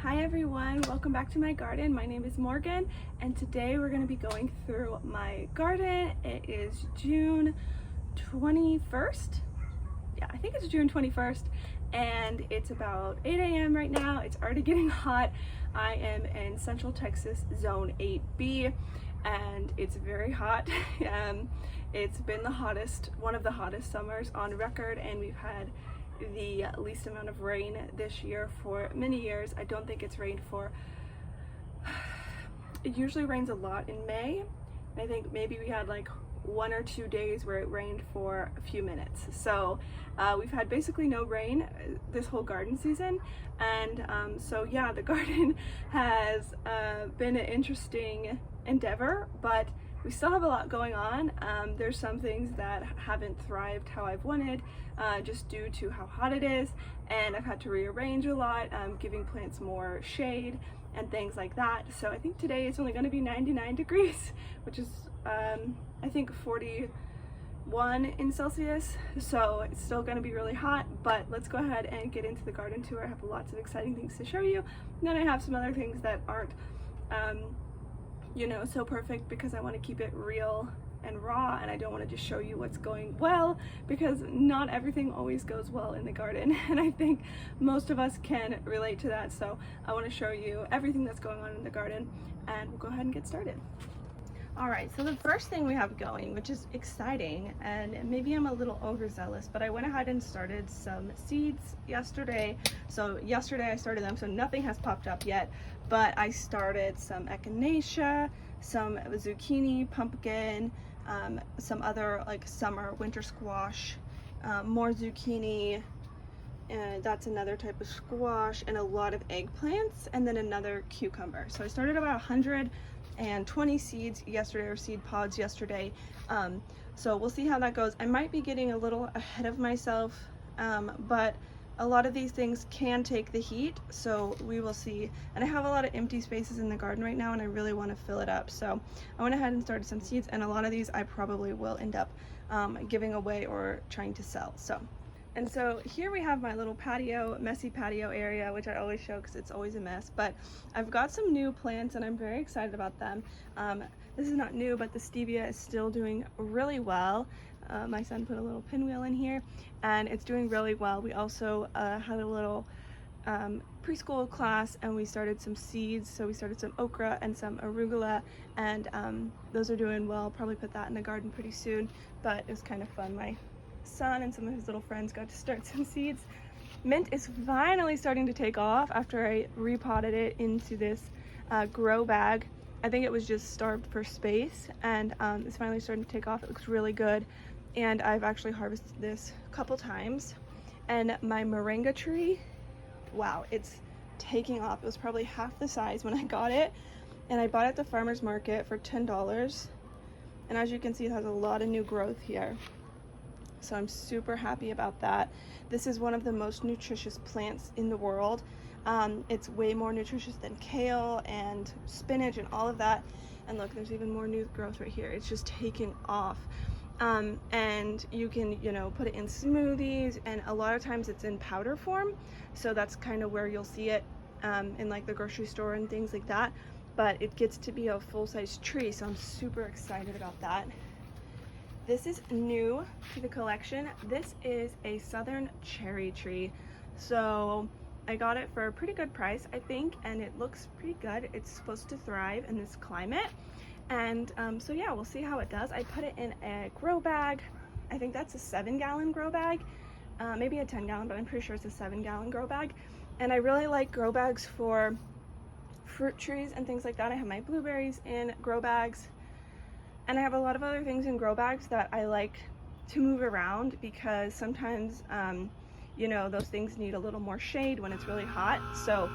Hi everyone, welcome back to my garden. My name is Morgan and today we're going to be going through my garden. It is June 21st. Yeah, I think it's June 21st and it's about 8 a.m. right now. It's already getting hot. I am in Central Texas Zone 8B and it's very hot. It's been one of the hottest summers on record, and we've had the least amount of rain this year for many years. I don't think it's rained for, it usually rains a lot in May. I think maybe we had like 1 or 2 days where it rained for a few minutes. So we've had basically no rain this whole garden season. And so yeah, the garden has been an interesting endeavor, but we still have a lot going on. There's some things that haven't thrived how I've wanted, just due to how hot it is, and I've had to rearrange a lot, giving plants more shade and things like that. So I think today it's only going to be 99 degrees, which is I think 41 in Celsius, so it's still going to be really hot. But let's go ahead and get into the garden tour. I have lots of exciting things to show you, and then I have some other things that aren't you know, so perfect, because I want to keep it real and raw, and I don't want to just show you what's going well, because not everything always goes well in the garden, and I think most of us can relate to that. So I want to show you everything that's going on in the garden, and we'll go ahead and get started. All right, so the first thing we have going, which is exciting, and maybe I'm a little overzealous, but I went ahead and started some seeds yesterday. So yesterday I started them, so nothing has popped up yet, but I started some echinacea, some zucchini, pumpkin, some other like summer winter squash, more zucchini, and that's another type of squash, and a lot of eggplants, and then another cucumber. So I started about 120 seeds yesterday, or seed pods yesterday. So we'll see how that goes. I might be getting a little ahead of myself, but a lot of these things can take the heat, so we will see. And I have a lot of empty spaces in the garden right now, and I really want to fill it up. So I went ahead and started some seeds, and a lot of these I probably will end up giving away or trying to sell. And so here we have my little patio, messy patio area, which I always show because it's always a mess. But I've got some new plants and I'm very excited about them. This is not new, but the stevia is still doing really well. My son put a little pinwheel in here and it's doing really well. We also had a little preschool class, and we started some seeds. So we started some okra and some arugula, and those are doing well. I'll probably put that in the garden pretty soon, but it was kind of fun. My son and some of his little friends got to start some seeds. Mint is finally starting to take off after I repotted it into this grow bag. I think it was just starved for space, and it's finally starting to take off. It looks really good, and I've actually harvested this a couple times. And my moringa tree, wow, it's taking off. It was probably half the size when I got it, and I bought it at the farmer's market for $10, and as you can see, it has a lot of new growth here. So I'm super happy about that. This is one of the most nutritious plants in the world. It's way more nutritious than kale and spinach and all of that. And look, there's even more new growth right here. It's just taking off. And you can, you know, put it in smoothies, and a lot of times it's in powder form. So that's kind of where you'll see it in like the grocery store and things like that. But it gets to be a full-size tree, so I'm super excited about that. This is new to the collection. This is a southern cherry tree. So I got it for a pretty good price, I think, and it looks pretty good. It's supposed to thrive in this climate. And so yeah, we'll see how it does. I put it in a grow bag. I think that's a 7-gallon grow bag, maybe a 10-gallon, but I'm pretty sure it's a 7-gallon grow bag. And I really like grow bags for fruit trees and things like that. I have my blueberries in grow bags. And I have a lot of other things in grow bags that I like to move around, because sometimes, you know, those things need a little more shade when it's really hot. So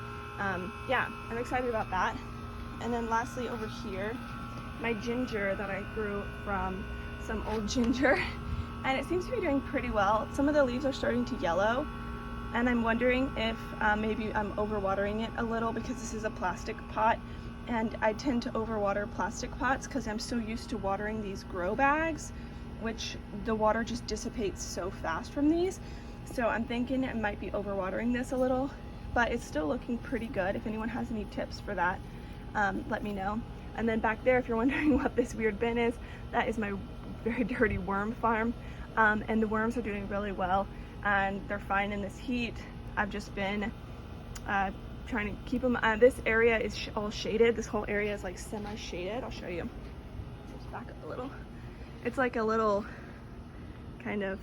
yeah, I'm excited about that. And then lastly over here, my ginger that I grew from some old ginger, and it seems to be doing pretty well. Some of the leaves are starting to yellow, and I'm wondering if maybe I'm overwatering it a little, because this is a plastic pot. And I tend to overwater plastic pots because I'm so used to watering these grow bags, which the water just dissipates so fast from these. So I'm thinking I might be overwatering this a little, but it's still looking pretty good. If anyone has any tips for that, let me know. And then back there, if you're wondering what this weird bin is, that is my very dirty worm farm. And the worms are doing really well and they're fine in this heat. I've just been trying to keep them. This area is all shaded. This whole area is like semi-shaded. I'll show you. Just back up a little. It's like a little kind of,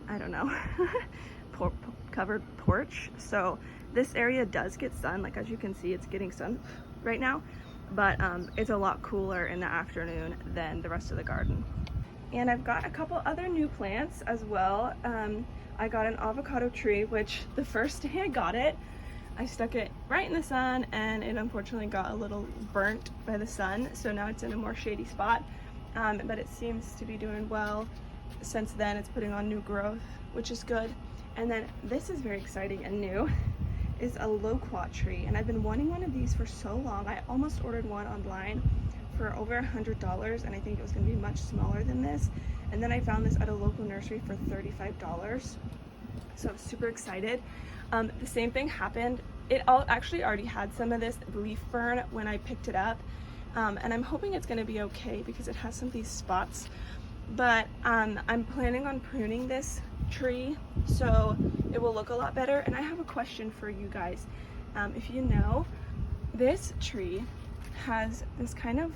I don't know, covered porch. So this area does get sun. Like as you can see, it's getting sun right now, but it's a lot cooler in the afternoon than the rest of the garden. And I've got a couple other new plants as well. I got an avocado tree, which the first day I got it, I stuck it right in the sun and it unfortunately got a little burnt by the sun. So now it's in a more shady spot, but it seems to be doing well. Since then it's putting on new growth, which is good. And then this is very exciting and new, is a loquat tree. And I've been wanting one of these for so long. I almost ordered one online for over $100 and I think it was gonna be much smaller than this. And then I found this at a local nursery for $35. So I'm super excited. The same thing happened. It actually already had some of this leaf fern when I picked it up. And I'm hoping it's gonna be okay because it has some of these spots. But I'm planning on pruning this tree so it will look a lot better. And I have a question for you guys. If you know, this tree has this kind of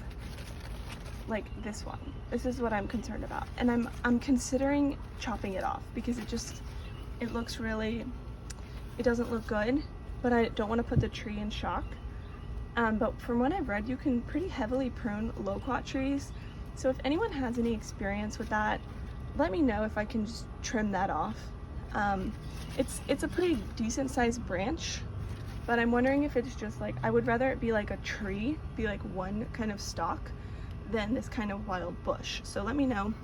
like this one. This is what I'm concerned about. And I'm considering chopping it off because it looks really, it doesn't look good, but I don't want to put the tree in shock. But from what I've read, you can pretty heavily prune loquat trees. So if anyone has any experience with that, let me know if I can just trim that off. It's a pretty decent sized branch, but I'm wondering if it's just like, I would rather it be like a tree, be like one kind of stalk than this kind of wild bush. So let me know,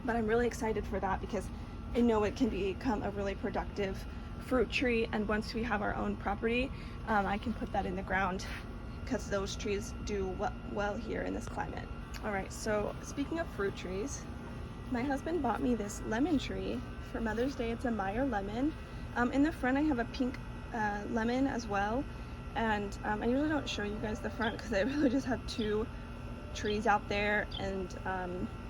but I'm really excited for that because I know it can become a really productive fruit tree. And once we have our own property, I can put that in the ground because those trees do well here in this climate. All right, so speaking of fruit trees, my husband bought me this lemon tree for Mother's Day. It's a Meyer lemon. In the front I have a pink lemon as well, and I usually don't show you guys the front because I really just have two trees out there and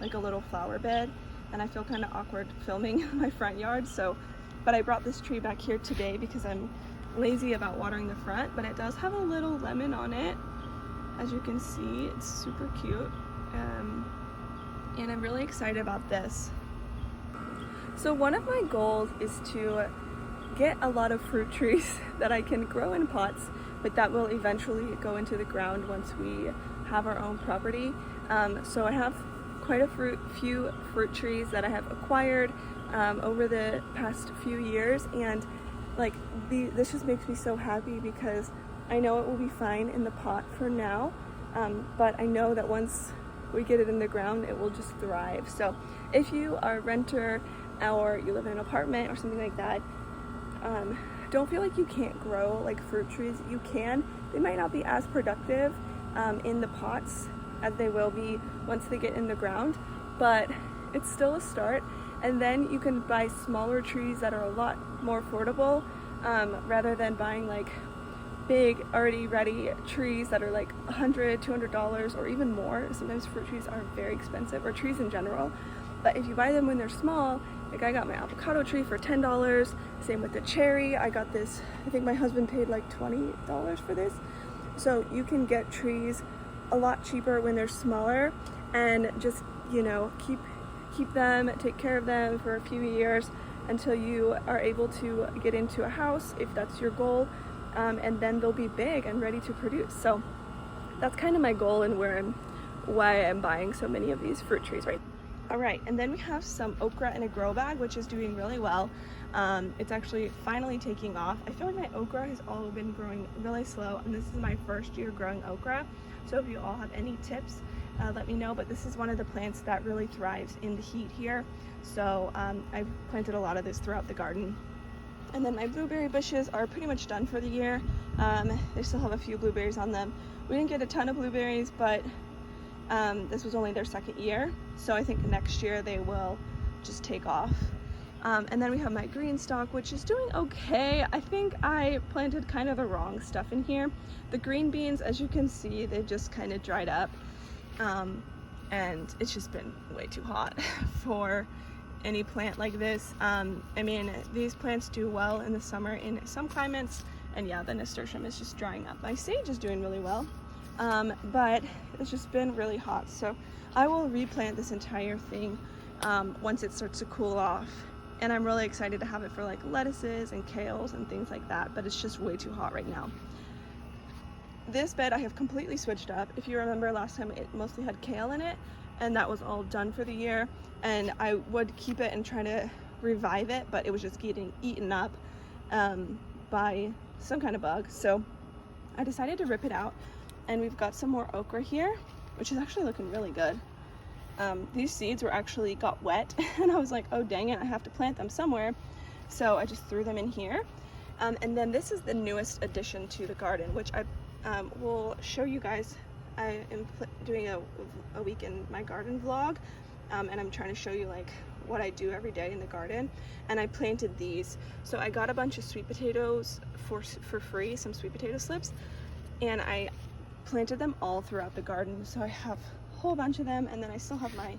like a little flower bed, and I feel kind of awkward filming my front yard. So, but I brought this tree back here today because I'm lazy about watering the front, but it does have a little lemon on it. As you can see, it's super cute. And I'm really excited about this. So one of my goals is to get a lot of fruit trees that I can grow in pots, but that will eventually go into the ground once we have our own property. So I have quite a few fruit trees that I have acquired over the past few years, and like this just makes me so happy because I know it will be fine in the pot for now, but I know that once we get it in the ground, it will just thrive. So if you are a renter or you live in an apartment or something like that, don't feel like you can't grow like fruit trees. You can. They might not be as productive in the pots as they will be once they get in the ground, but it's still a start. And then you can buy smaller trees that are a lot more affordable, rather than buying like big already ready trees that are like $100, $200 or even more. Sometimes fruit trees are very expensive, or trees in general. But if you buy them when they're small, like I got my avocado tree for $10, same with the cherry. I got this, I think my husband paid like $20 for this. So you can get trees a lot cheaper when they're smaller, and just, you know, keep them, take care of them for a few years until you are able to get into a house, if that's your goal. And then they'll be big and ready to produce. So that's kind of my goal and why I'm buying so many of these fruit trees, right? All right, and then we have some okra in a grow bag, which is doing really well. It's actually finally taking off. I feel like my okra has all been growing really slow, and this is my first year growing okra. So if you all have any tips, let me know. But this is one of the plants that really thrives in the heat here. So I've planted a lot of this throughout the garden. And then my blueberry bushes are pretty much done for the year. They still have a few blueberries on them. We didn't get a ton of blueberries, but this was only their second year. So I think next year they will just take off. And then we have my green stalk, which is doing okay. I think I planted kind of the wrong stuff in here. The green beans, as you can see, they've just kind of dried up. And it's just been way too hot for any plant like this. I mean, these plants do well in the summer in some climates, and yeah, the nasturtium is just drying up. My sage is doing really well, but it's just been really hot. So I will replant this entire thing once it starts to cool off. And I'm really excited to have it for like lettuces and kales and things like that, but it's just way too hot right now. This bed I have completely switched up. If you remember last time, it mostly had kale in it, and that was all done for the year. And I would keep it and try to revive it, but it was just getting eaten up by some kind of bug. So I decided to rip it out, and we've got some more okra here, which is actually looking really good. These seeds were actually got wet, and I was like, oh dang it, I have to plant them somewhere. So I just threw them in here. And then this is the newest addition to the garden, which I will show you guys. I am doing a week in my garden vlog, and I'm trying to show you like what I do every day in the garden. And I planted these. So I got a bunch of sweet potatoes for free, some sweet potato slips, and I planted them all throughout the garden. So I have a whole bunch of them, and then I still have my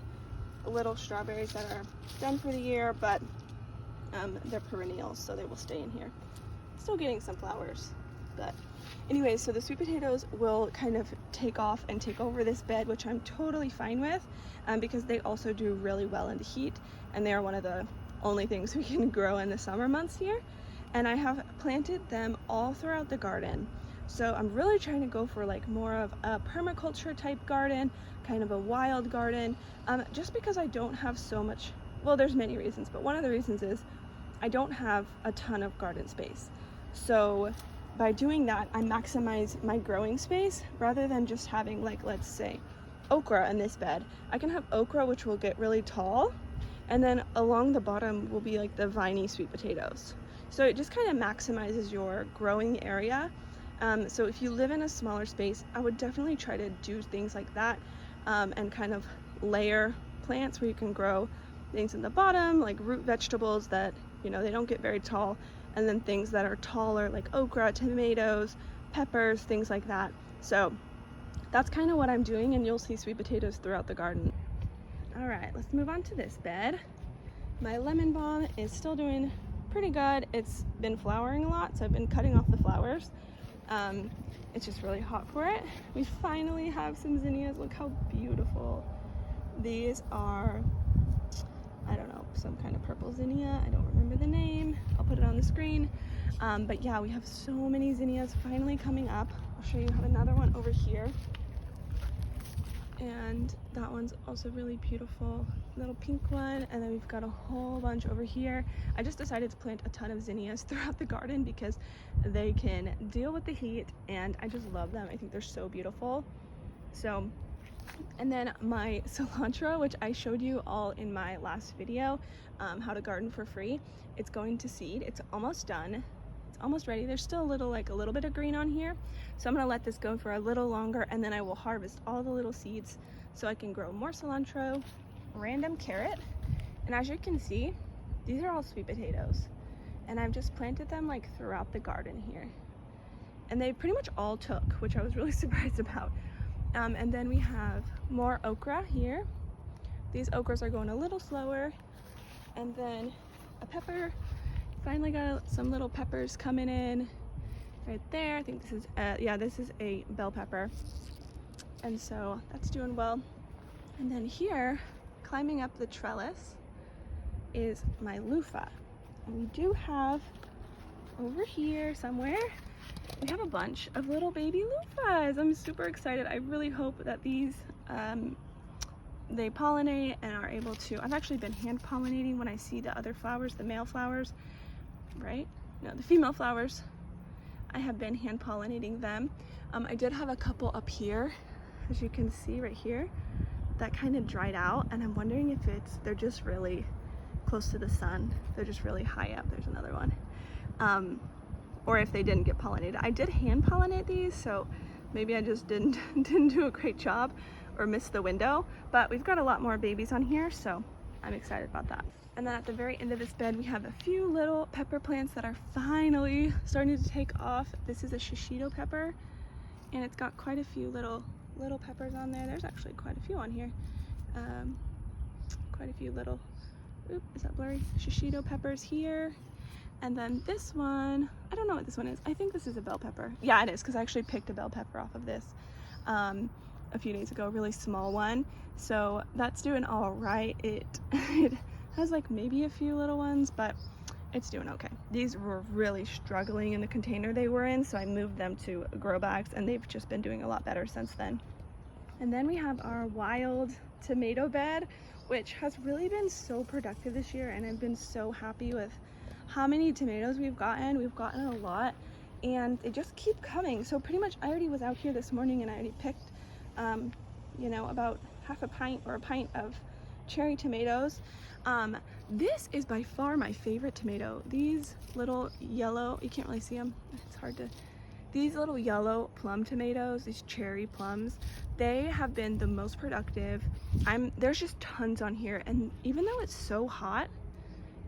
little strawberries that are done for the year, but they're perennials, so they will stay in here. Still getting some flowers, but anyways, so the sweet potatoes will kind of take off and take over this bed, which I'm totally fine with, because they also do really well in the heat, and they are one of the only things we can grow in the summer months here. And I have planted them all throughout the garden. So I'm really trying to go for like more of a permaculture type garden, kind of a wild garden, just because I don't have so much, well, there's many reasons, but one of the reasons is I don't have a ton of garden space. So by doing that, I maximize my growing space rather than just having, like, let's say okra in this bed. I can have okra, which will get really tall, and then along the bottom will be like the viney sweet potatoes. So it just kind of maximizes your growing area. So if you live in a smaller space, I would definitely try to do things like that, and kind of layer plants where you can grow things in the bottom, like root vegetables that, you know, they don't get very tall, and then things that are taller like okra, tomatoes, peppers, things like that. So that's kind of what I'm doing, and you'll see sweet potatoes throughout the garden. All right, let's move on to this bed. My lemon balm is still doing pretty good. It's been flowering a lot, so I've been cutting off the flowers. It's just really hot for it. We finally have some zinnias. Look how beautiful. These are, I don't know, some kind of purple zinnia. I don't remember the name. I'll put it on the screen. But yeah, we have so many zinnias finally coming up. I'll show you. I have another one over here. And that one's also really beautiful, little pink one. And then we've got a whole bunch over here. I just decided to plant a ton of zinnias throughout the garden because they can deal with the heat, and I just love them. I think they're so beautiful. So, and then my cilantro, which I showed you all in my last video, how to garden for free, it's going to seed. It's almost done. It's almost ready. There's still a little bit of green on here, so I'm gonna let this go for a little longer, and then I will harvest all the little seeds so I can grow more cilantro, random carrot, and as you can see, these are all sweet potatoes, and I've just planted them like throughout the garden here, and they pretty much all took, which I was really surprised about. And then we have more okra here. These okras are going a little slower, and then a pepper. Finally got some little peppers coming in right there. I think this is yeah, this is a bell pepper, and so that's doing well. And then here, climbing up the trellis, is my loofah. And we do have over here somewhere, we have a bunch of little baby loofahs. I'm super excited. I really hope that these they pollinate and are able to. I've actually been hand pollinating when I see the other flowers, the male flowers, right? No, the female flowers. I have been hand pollinating them. I did have a couple up here, as you can see right here, that kind of dried out, and I'm wondering if they're just really close to the sun. They're just really high up. There's another one. Or if they didn't get pollinated. I did hand pollinate these, so maybe I just didn't do a great job or missed the window, but we've got a lot more babies on here, so I'm excited about that. And then at the very end of this bed, we have a few little pepper plants that are finally starting to take off. This is a shishito pepper, and it's got quite a few little peppers on there. There's actually quite a few on here. Quite a few little, oop, is that blurry? Shishito peppers here. And then this one, I don't know what this one is. I think this is a bell pepper. Yeah, it is, because I actually picked a bell pepper off of this a few days ago, a really small one. So that's doing all right. It has like maybe a few little ones, but it's doing okay. These were really struggling in the container they were in, so I moved them to grow bags, and they've just been doing a lot better since then. And then we have our wild tomato bed, which has really been so productive this year, and I've been so happy with how many tomatoes we've gotten. We've gotten a lot, and they just keep coming. So pretty much I already was out here this morning and I already picked you know, about half a pint or a pint of cherry tomatoes. This is by far my favorite tomato. These little yellow, you can't really see them, it's hard to, these little yellow plum tomatoes, these cherry plums, they have been the most productive. There's just tons on here, and even though it's so hot,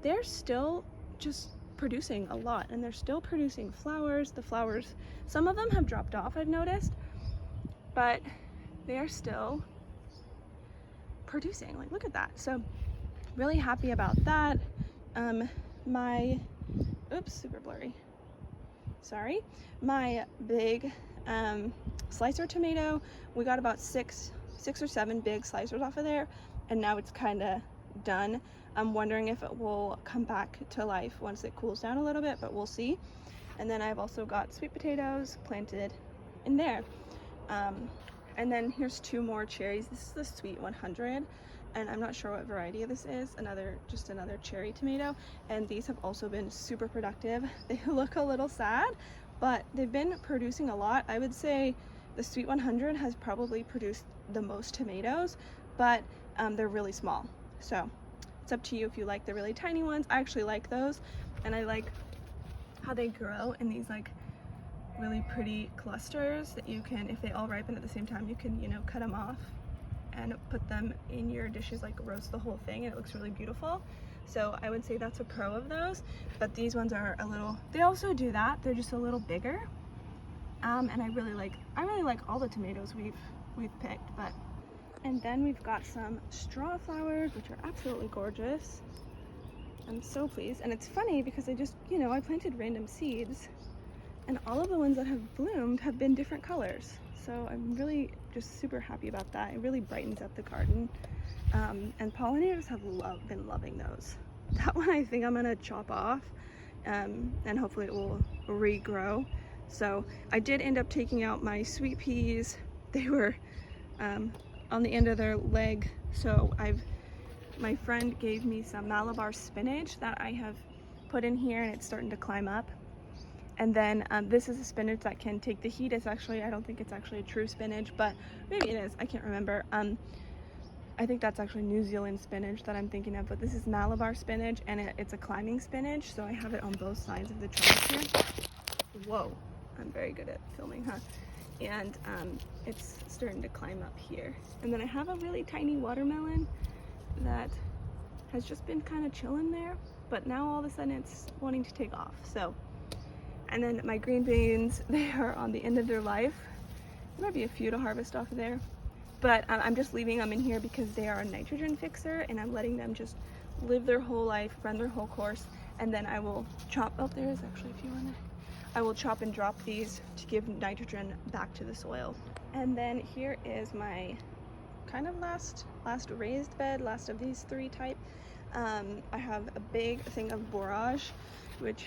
they're still just producing a lot, and they're still producing flowers. The flowers, some of them have dropped off, I've noticed, but they are still producing. Like, look at that. So really happy about that. My, oops, super blurry, sorry, my big slicer tomato, we got about six or seven big slicers off of there, and now it's kind of done. I'm wondering if it will come back to life once it cools down a little bit, but we'll see. And then I've also got sweet potatoes planted in there. And then here's two more cherries. This is the Sweet 100, and I'm not sure what variety this is. Just another cherry tomato, and these have also been super productive. They look a little sad, but they've been producing a lot. I would say the Sweet 100 has probably produced the most tomatoes, but they're really small. So it's up to you if you like the really tiny ones. I actually like those, and I like how they grow in these like really pretty clusters that you can, if they all ripen at the same time, you can, you know, cut them off and put them in your dishes, like roast the whole thing, and it looks really beautiful. So I would say that's a pro of those. But these ones are a little, they also do that, they're just a little bigger. And I really like all the tomatoes we've picked. And then we've got some straw flowers, which are absolutely gorgeous. I'm so pleased. And it's funny because I just, you know, I planted random seeds, and all of the ones that have bloomed have been different colors. So I'm really just super happy about that. It really brightens up the garden. And pollinators have been loving those. That one I think I'm gonna chop off, and hopefully it will regrow. So I did end up taking out my sweet peas. They were on the end of their leg. So my friend gave me some Malabar spinach that I have put in here, and it's starting to climb up. And then this is a spinach that can take the heat. It's actually, I don't think it's actually a true spinach, but maybe it is, I can't remember. I think that's actually New Zealand spinach that I'm thinking of, but this is Malabar spinach, and it's a climbing spinach, so I have it on both sides of the trellis here. Whoa, I'm very good at filming, huh? And it's starting to climb up here. And then I have a really tiny watermelon that has just been kind of chilling there, but now all of a sudden it's wanting to take off. So, and then my green beans, they are on the end of their life. There might be a few to harvest off of there, but I'm just leaving them in here because they are a nitrogen fixer, and I'm letting them just live their whole life, run their whole course, and then I will chop, oh, there is actually a few on there. I will chop and drop these to give nitrogen back to the soil. And then here is my kind of last raised bed, last of these three type. I have a big thing of borage, which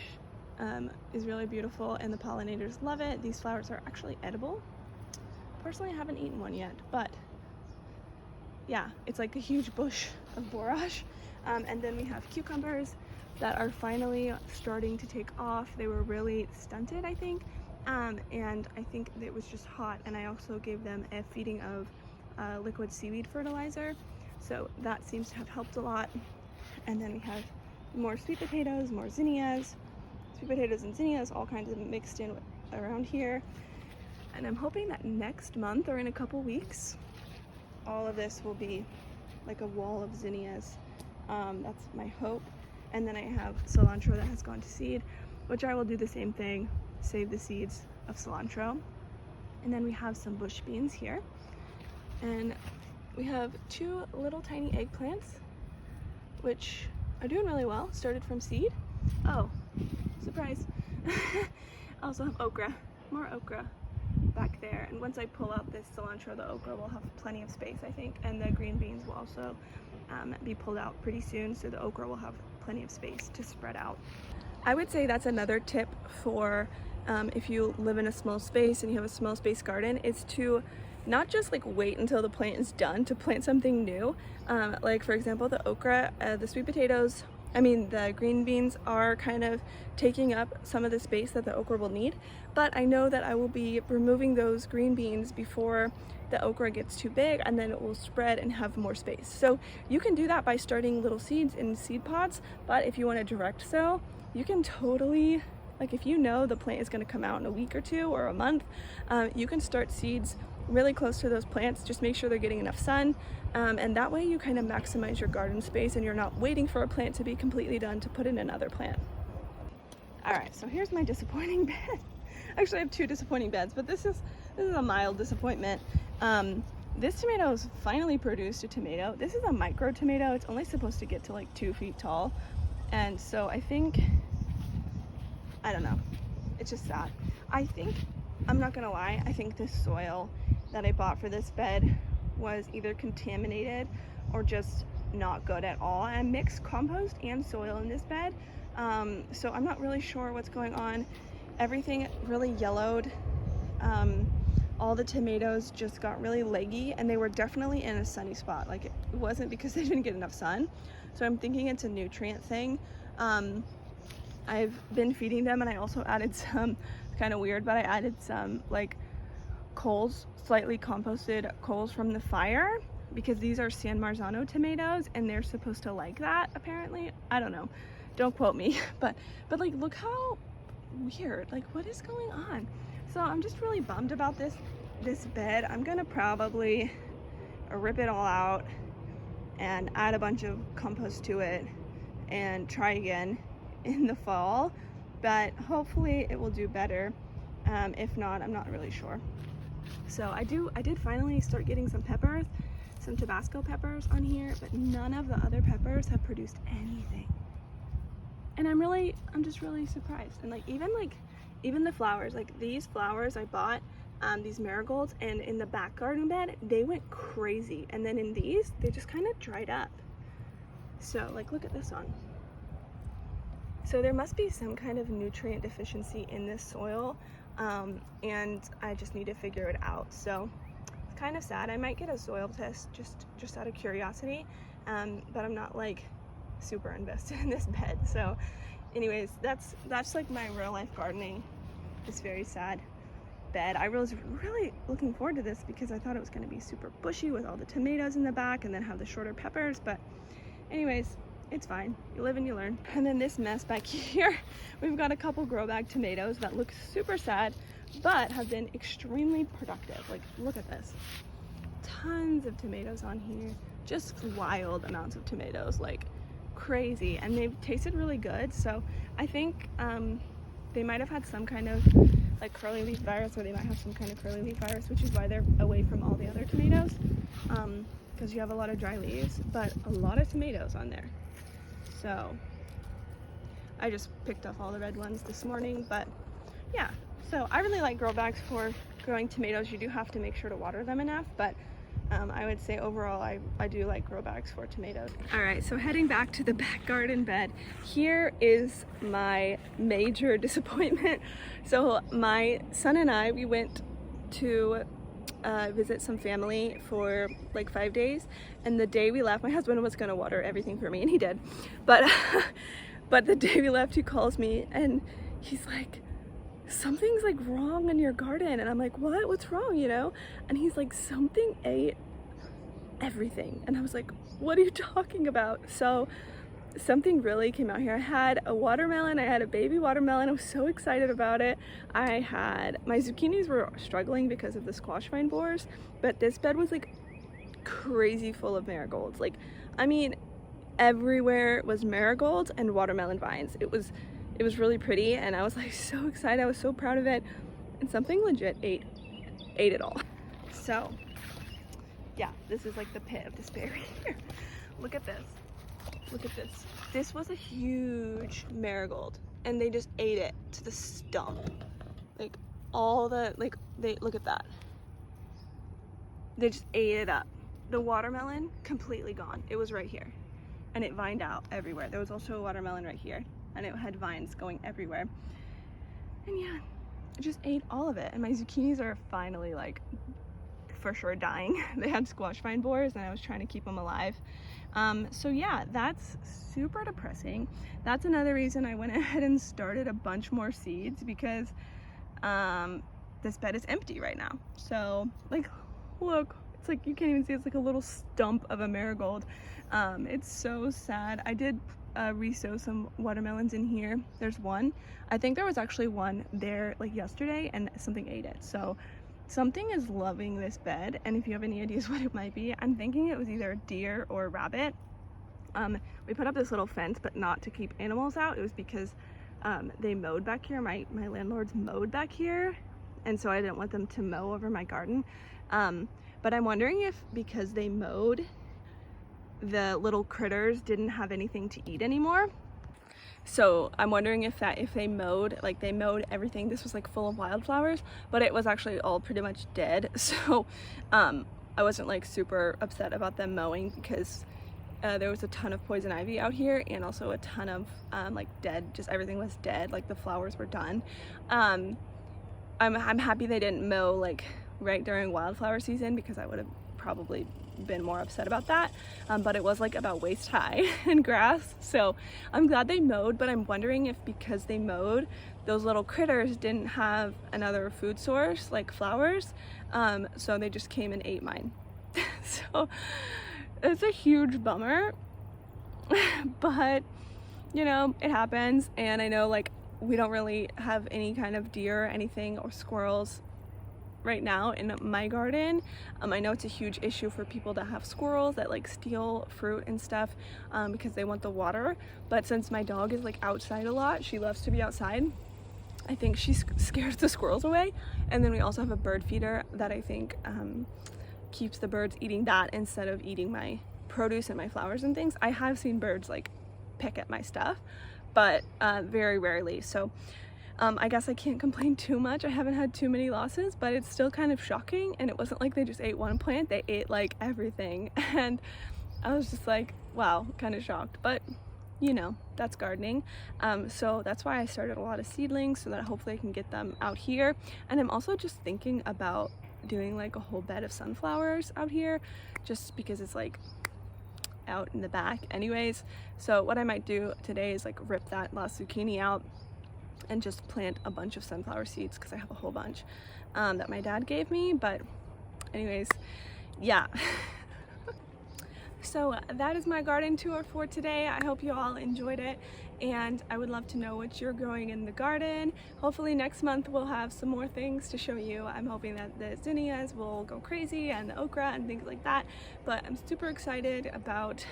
is really beautiful, and the pollinators love it. These flowers are actually edible. Personally, I haven't eaten one yet, but yeah, it's like a huge bush of borage. And then we have cucumbers that are finally starting to take off. They were really stunted, I think, and I think it was just hot, and I also gave them a feeding of liquid seaweed fertilizer, so that seems to have helped a lot. And then we have more sweet potatoes, more zinnias, sweet potatoes and zinnias, all kinds of mixed in around here. And I'm hoping that next month or in a couple weeks, all of this will be like a wall of zinnias That's my hope. And then I have cilantro that has gone to seed, which I will do the same thing, save the seeds of cilantro. And then we have some bush beans here. And we have 2 little tiny eggplants, which are doing really well, started from seed. Oh, surprise. I also have okra, more okra back there. And once I pull out this cilantro, the okra will have plenty of space, I think. And the green beans will also be pulled out pretty soon, so the okra will have plenty of space to spread out. I would say that's another tip for if you live in a small space and you have a small space garden, is to not just like wait until the plant is done to plant something new. Like for example, the okra, the sweet potatoes, the green beans are kind of taking up some of the space that the okra will need, but I know that I will be removing those green beans before the okra gets too big, and then it will spread and have more space. So you can do that by starting little seeds in seed pods, but if you want to direct sow, you can totally, like if you know the plant is going to come out in a week or 2 or a month, you can start seeds really close to those plants. Just make sure they're getting enough sun, and that way you kind of maximize your garden space and you're not waiting for a plant to be completely done to put in another plant. All right, so here's my disappointing bed. Actually, I have 2 disappointing beds, but this is a mild disappointment. This tomato's finally produced a tomato. This is a micro tomato. It's only supposed to get to like 2 feet tall, and so I think, I don't know, it's just sad. I think, I'm not gonna lie, I think this soil that I bought for this bed was either contaminated or just not good at all. I mixed compost and soil in this bed, so I'm not really sure what's going on. Everything really yellowed. All the tomatoes just got really leggy, and they were definitely in a sunny spot. Like, it wasn't because they didn't get enough sun. So I'm thinking it's a nutrient thing. I've been feeding them, and I also added some, kind of weird, but I added some like coals, slightly composted coals from the fire, because these are San Marzano tomatoes and they're supposed to like that apparently. I don't know, don't quote me, but like, look how weird, like what is going on? So I'm just really bummed about this bed. I'm gonna probably rip it all out and add a bunch of compost to it and try again in the fall, but hopefully it will do better. If not, I'm not really sure. So I did finally start getting some peppers, some Tabasco peppers on here, but none of the other peppers have produced anything. And I'm just really surprised. And even the flowers, like these flowers I bought, these marigolds, and in the back garden bed, they went crazy. And then in these, they just kind of dried up. So like, look at this one. So there must be some kind of nutrient deficiency in this soil, and I just need to figure it out. So it's kind of sad. I might get a soil test just out of curiosity, but I'm not like super invested in this bed. So anyways, that's like my real life gardening, this very sad bed. I was really looking forward to this because I thought it was going to be super bushy with all the tomatoes in the back and then have the shorter peppers, but anyways, it's fine. You live and you learn. And then this mess back here, we've got a couple grow bag tomatoes that look super sad, but have been extremely productive. Like, look at this. Tons of tomatoes on here. Just wild amounts of tomatoes, like crazy. And they've tasted really good. So I think they might have had some kind of like curly leaf virus, or they might have some kind of curly leaf virus, which is why they're away from all the other tomatoes. Because you have a lot of dry leaves, but a lot of tomatoes on there. So I just picked off all the red ones this morning, but yeah. So I really like grow bags for growing tomatoes. You do have to make sure to water them enough, but I would say overall I do like grow bags for tomatoes. All right, so heading back to the back garden bed, here is my major disappointment. So my son and I, we went to visit some family for like 5 days, and the day we left, my husband was gonna water everything for me, and he did, but but the day we left, he calls me and he's like, something's like wrong in your garden. And I'm like, what's wrong, you know? And he's like, something ate everything. And I was like, what are you talking about? So something really came out here. I had a watermelon, I had a baby watermelon. I was so excited about it. I had, my zucchinis were struggling because of the squash vine borers, but this bed was like crazy full of marigolds. Like, I mean, everywhere was marigolds and watermelon vines. It was really pretty, and I was like so excited. I was so proud of it, and something legit ate it all. So yeah, this is like the pit of despair here. Look at this. Look at this. This was a huge marigold, and they just ate it to the stump. Like all the, like, they, look at that. They just ate it up. The watermelon, completely gone. It was right here, and it vined out everywhere. There was also a watermelon right here, and it had vines going everywhere. And yeah, it just ate all of it. And my zucchinis are finally, like, for sure dying. They had squash vine borers, and I was trying to keep them alive. So yeah, that's super depressing. That's another reason I went ahead and started a bunch more seeds, because this bed is empty right now. So like, look, it's like, you can't even see, it's like a little stump of a marigold. It's so sad. I did resow some watermelons in here. There's one. I think there was actually one there like yesterday, and something ate it. So something is loving this bed, and if you have any ideas what it might be, I'm thinking it was either a deer or a rabbit. We put up this little fence, but not to keep animals out. It was because they mowed back here. My landlords mowed back here, and so I didn't want them to mow over my garden. But I'm wondering if because they mowed, the little critters didn't have anything to eat anymore. So I'm wondering if they mowed, like they mowed everything. This was like full of wildflowers, but it was actually all pretty much dead. So I wasn't like super upset about them mowing, because there was a ton of poison ivy out here, and also a ton of like dead, just everything was dead, like the flowers were done. I'm happy they didn't mow like right during wildflower season, because I would have probably been more upset about that. But it was like about waist high in grass, so I'm glad they mowed. But I'm wondering if because they mowed, those little critters didn't have another food source like flowers, so they just came and ate mine. So it's a huge bummer, but you know, it happens. And I know like we don't really have any kind of deer or anything, or squirrels right now in my garden. I know it's a huge issue for people that have squirrels that like steal fruit and stuff, because they want the water. But since my dog is like outside a lot, she loves to be outside, I think she scares the squirrels away. And then we also have a bird feeder that I think keeps the birds eating that instead of eating my produce and my flowers and things. I have seen birds like pick at my stuff, but very rarely. So I guess I can't complain too much. I haven't had too many losses, but it's still kind of shocking. And it wasn't like they just ate one plant, they ate like everything. And I was just like, wow, kind of shocked. But you know, that's gardening. So that's why I started a lot of seedlings, so that hopefully I can get them out here. And I'm also just thinking about doing like a whole bed of sunflowers out here, just because it's like out in the back anyways. So what I might do today is like rip that last zucchini out and just plant a bunch of sunflower seeds, because I have a whole bunch that my dad gave me. But anyways, yeah. So that is my garden tour for today. I hope you all enjoyed it, and I would love to know what you're growing in the garden. Hopefully next month we'll have some more things to show you. I'm hoping that the zinnias will go crazy, and the okra and things like that. But I'm super excited about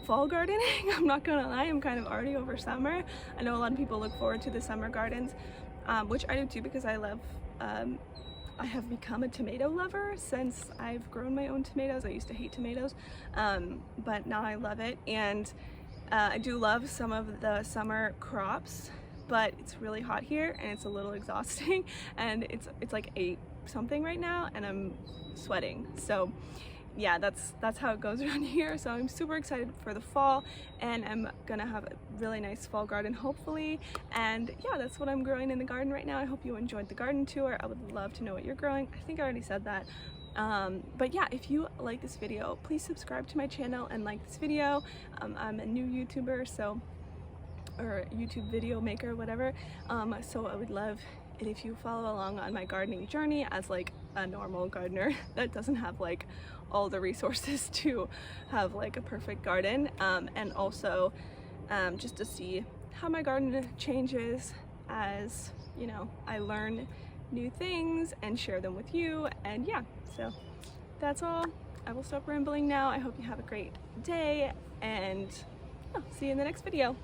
fall gardening. I'm not gonna lie, I'm kind of already over summer. I know a lot of people look forward to the summer gardens, which I do too, because I love I have become a tomato lover since I've grown my own tomatoes. I used to hate tomatoes, but now I love it. And I do love some of the summer crops, but it's really hot here and it's a little exhausting, and it's like 8 something right now and I'm sweating. So yeah, that's how it goes around here. So I'm super excited for the fall, and I'm gonna have a really nice fall garden hopefully. And yeah, that's what I'm growing in the garden right now. I hope you enjoyed the garden tour. I would love to know what you're growing. I think I already said that. But yeah, if you like this video, please subscribe to my channel and like this video. I'm a new YouTuber, so, or YouTube video maker, whatever. So I would love it if you follow along on my gardening journey as like a normal gardener that doesn't have like all the resources to have like a perfect garden, and also just to see how my garden changes as, you know, I learn new things and share them with you. And yeah, so that's all. I will stop rambling now. I hope you have a great day, and see you in the next video.